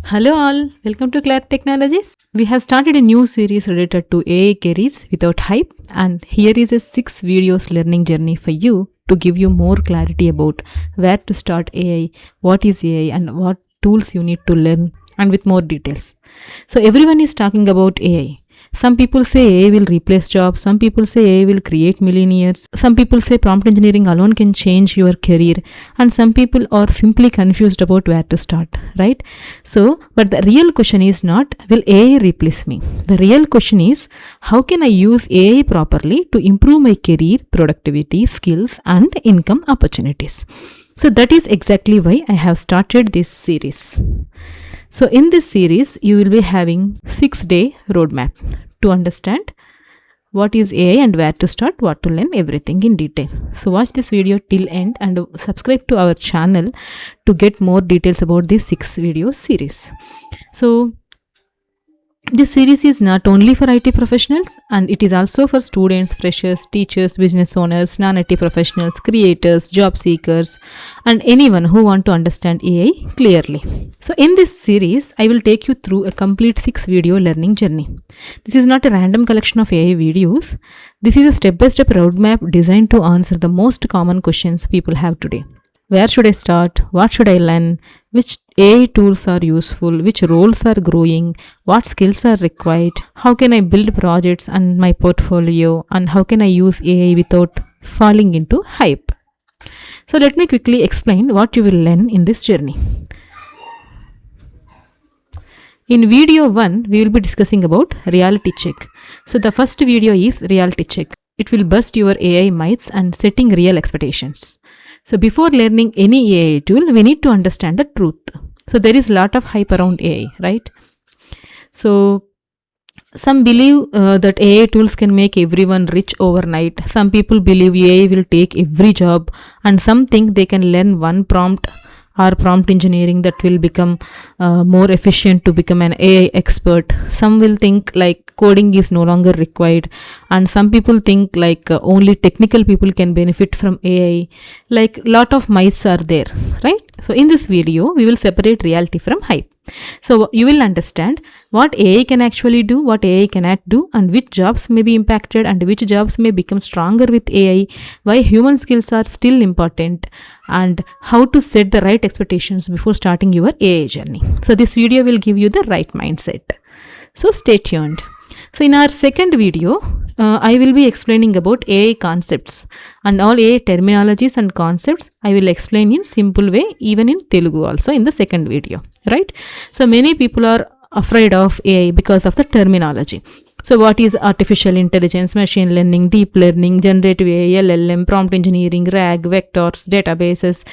Hello all, welcome to Cloud Technologies. We have started a new series related to AI careers without hype, and here is a 6 videos learning journey for you to give you more clarity about where to start AI, what is AI and what tools you need to learn, and with more details. So everyone is talking about AI. Some people say AI will replace jobs, some people say AI will create millionaires, some people say prompt engineering alone can change your career, and some people are simply confused about where to start, right? So, but the real question is not, will AI replace me? The real question is, how can I use AI properly to improve my career, productivity, skills, and income opportunities? So, that is exactly why I have started this series. So, in this series, you will be having 6-day roadmap to understand what is AI and where to start, what to learn, everything in detail. So watch this video till end and subscribe to our channel to get more details about this 6 video series. So this series is not only for IT professionals, and it is also for students, freshers, teachers, business owners, non-IT professionals, creators, job seekers, and anyone who want to understand AI clearly. So in this series, I will take you through a complete 6 video learning journey. This is not a random collection of AI videos. This is a step-by-step roadmap designed to answer the most common questions people have today. Where should I start? What should I learn? Which AI tools are useful? Which roles are growing? What skills are required? How can I build projects and my portfolio? And how can I use AI without falling into hype? So let me quickly explain what you will learn in this journey. In video 1, we will be discussing about reality check. So the first video is reality check. It will bust your AI myths and setting real expectations. So before learning any AI tool, we need to understand the truth. So there is a lot of hype around AI, right? So some believe that AI tools can make everyone rich overnight. Some people believe AI will take every job, and some think they can learn one prompt or prompt engineering that will become more efficient to become an AI expert. Some will think like coding is no longer required, and some people think like only technical people can benefit from AI. Like lot of myths are there, right? So in this video, we will separate reality from hype. So you will understand what AI can actually do, what AI cannot do, and which jobs may be impacted and which jobs may become stronger with AI, why human skills are still important, and how to set the right expectations before starting your AI journey. So this video will give you the right mindset. So stay tuned. So in our second video, I will be explaining about AI concepts and all AI terminologies and concepts. I will explain in simple way, even in Telugu also in the second video, right? So many people are afraid of AI because of the terminology. So what is artificial intelligence, machine learning, deep learning, generative AI, LLM, prompt engineering, RAG, vectors, databases,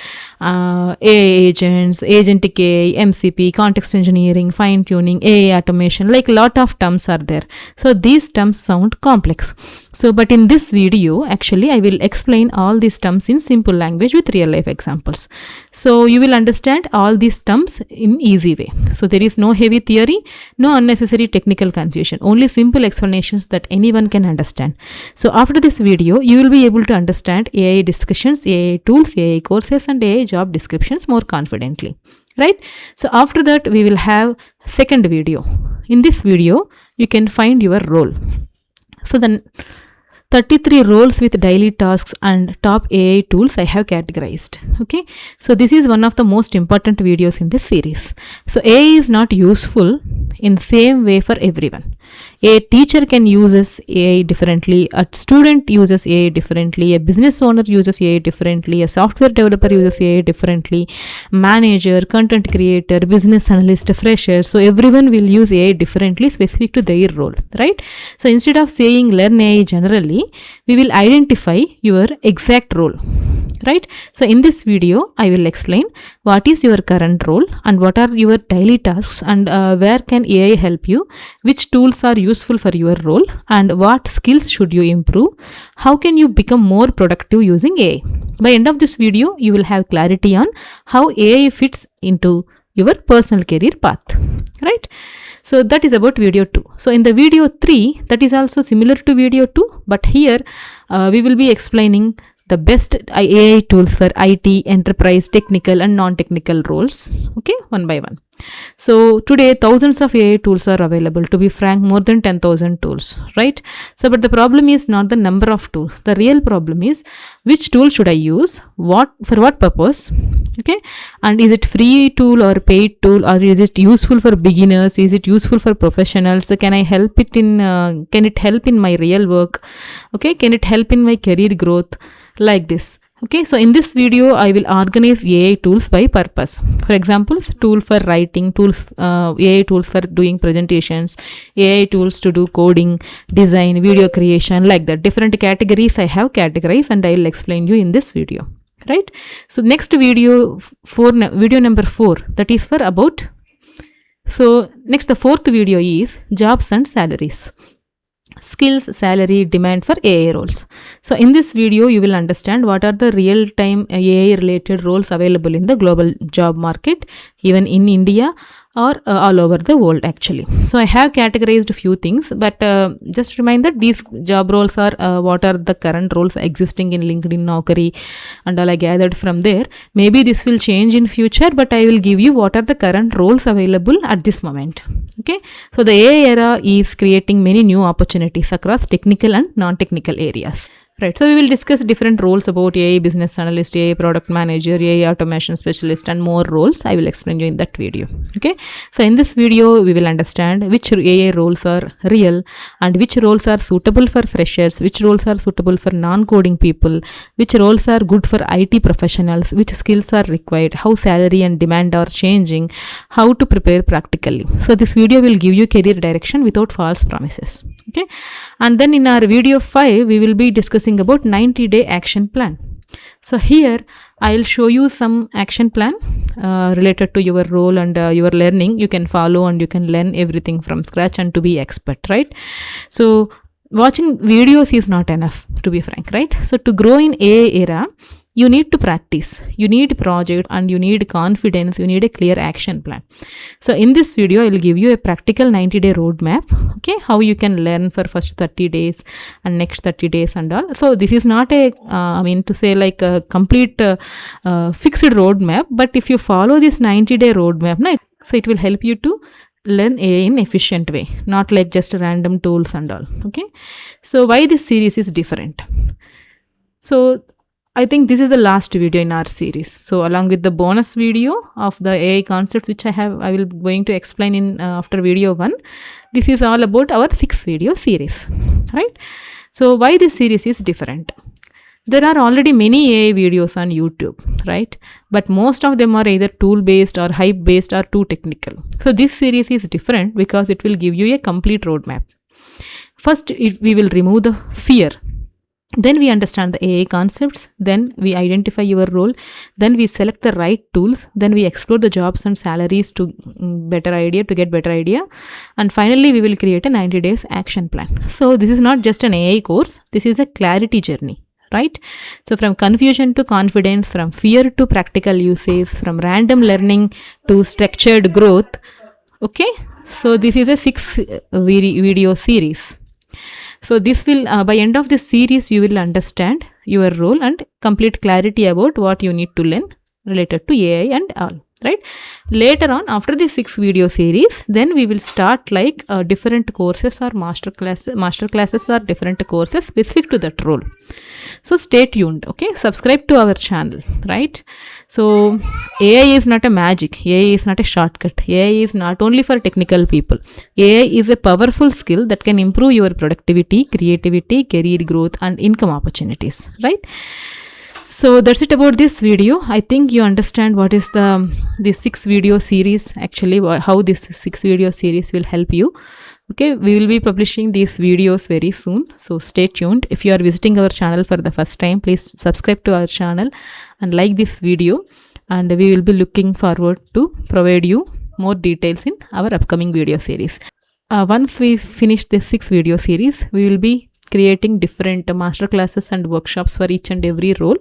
AI agents, agentic AI, MCP, context engineering, fine tuning, AI automation, like lot of terms are there. So these terms sound complex. So but in this video, actually I will explain all these terms in simple language with real life examples. So you will understand all these terms in easy way. So there is no heavy theory, no unnecessary technical confusion, only simple explanations that anyone can understand. So after this video, you will be able to understand AI discussions, AI tools, AI courses, and AI job descriptions more confidently, right? So after that, we will have second video. In this video, you can find your role. So then 33 roles with daily tasks and top AI tools I have categorized. Okay, so this is one of the most important videos in this series. So AI is not useful in same way for everyone. A teacher can use AI differently, a student uses AI differently, a business owner uses AI differently, a software developer uses AI differently, manager, content creator, business analyst, fresher. So everyone will use AI differently specific to their role, right? So instead of saying learn AI generally, we will identify your exact role, right? So in this video, I will explain what is your current role and what are your daily tasks, and where can AI help you, which tools are useful for your role, and what skills should you improve, how can you become more productive using AI. By end of this video, you will have clarity on how AI fits into your personal career path, right? So that is about video 2. So in the video 3, that is also similar to video 2, but here we will be explaining the best AI tools for IT, enterprise, technical and non-technical roles. Okay, one by one. So today thousands of AI tools are available. To be frank, more than 10,000 tools, right? So but the problem is not the number of tools. The real problem is which tool should I use, what for what purpose, okay, and is it free tool or paid tool, or is it useful for beginners, is it useful for professionals, so can I help it in can it help in my real work, okay, can it help in my career growth, like this. Okay, so in this video, I will organize AI tools by purpose. For example, tool for writing, tools, AI tools for doing presentations, AI tools to do coding, design, video creation, like that. Different categories I have categorized, and I will explain you in this video. Right? So next video, video number 4, that is for about. So next, the fourth video is jobs and salaries. Skills, salary, demand for AI roles. So in this video, you will understand what are the real-time AI related roles available in the global job market, even in India or all over the world actually. So I have categorized a few things, but just remind that these job roles are what are the current roles existing in LinkedIn, Naukri and all I gathered from there. Maybe this will change in future, but I will give you what are the current roles available at this moment. Okay, so the AI era is creating many new opportunities across technical and non-technical areas. Right, so we will discuss different roles about AI business analyst, AI product manager, AI automation specialist, and more roles. I will explain you in that video. Okay, so in this video, we will understand which AI roles are real and which roles are suitable for freshers, which roles are suitable for non-coding people, which roles are good for IT professionals, which skills are required, how salary and demand are changing, how to prepare practically. So this video will give you career direction without false promises. Okay, and then in our video 5, we will be discussing about 90-day action plan. So here I will show you some action plan related to your role and your learning. You can follow and you can learn everything from scratch and to be expert, right? So watching videos is not enough, to be frank, right? So to grow in AI era, you need to practice, you need project, and you need confidence, you need a clear action plan. So in this video, I will give you a practical 90-day roadmap, okay, how you can learn for first 30 days and next 30 days and all. So this is not a, to say like a complete fixed roadmap, but if you follow this 90-day roadmap, so it will help you to learn AI in efficient way, not like just random tools and all. Okay, so why this series is different? So I think this is the last video in our series. So along with the bonus video of the AI concepts which I will going to explain in after video 1. This is all about our 6 video series, right? So why this series is different? There are already many AI videos on YouTube, right? But most of them are either tool based or hype based or too technical. So this series is different because it will give you a complete roadmap. First, we will remove the fear. Then we understand the AI concepts, then we identify your role, then we select the right tools, then we explore the jobs and salaries to get better idea, and finally we will create a 90 days action plan. So this is not just an AI course, this is a clarity journey, right? So from confusion to confidence, from fear to practical usage, from random learning to structured growth. Okay, so this is a 6 video series. So this will, by end of this series, you will understand your role and complete clarity about what you need to learn related to AI and all, right? Later on, after the 6 video series, then we will start like different courses or master classes or different courses specific to that role. So stay tuned, okay? Subscribe to our channel, right? So AI is not a magic. AI is not a shortcut. AI is not only for technical people. AI is a powerful skill that can improve your productivity, creativity, career growth, and income opportunities, right? So that's it about this video. I think you understand what is this 6 video series actually, how this 6 video series will help you. Okay, we will be publishing these videos very soon, so stay tuned. If you are visiting our channel for the first time, please subscribe to our channel and like this video, and we will be looking forward to provide you more details in our upcoming video series. Once we finish this 6 video series, we will be creating different master classes and workshops for each and every role.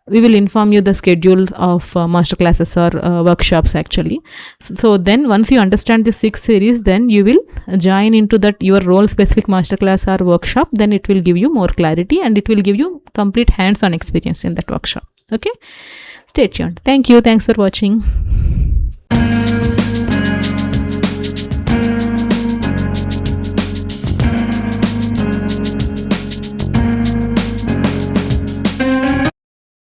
We will inform you the schedules of master classes or workshops actually. So then once you understand this 6 series, then you will join into that your role specific master class or workshop. Then it will give you more clarity and it will give you complete hands-on experience in that workshop. Okay, stay tuned. Thank you. Thanks for watching.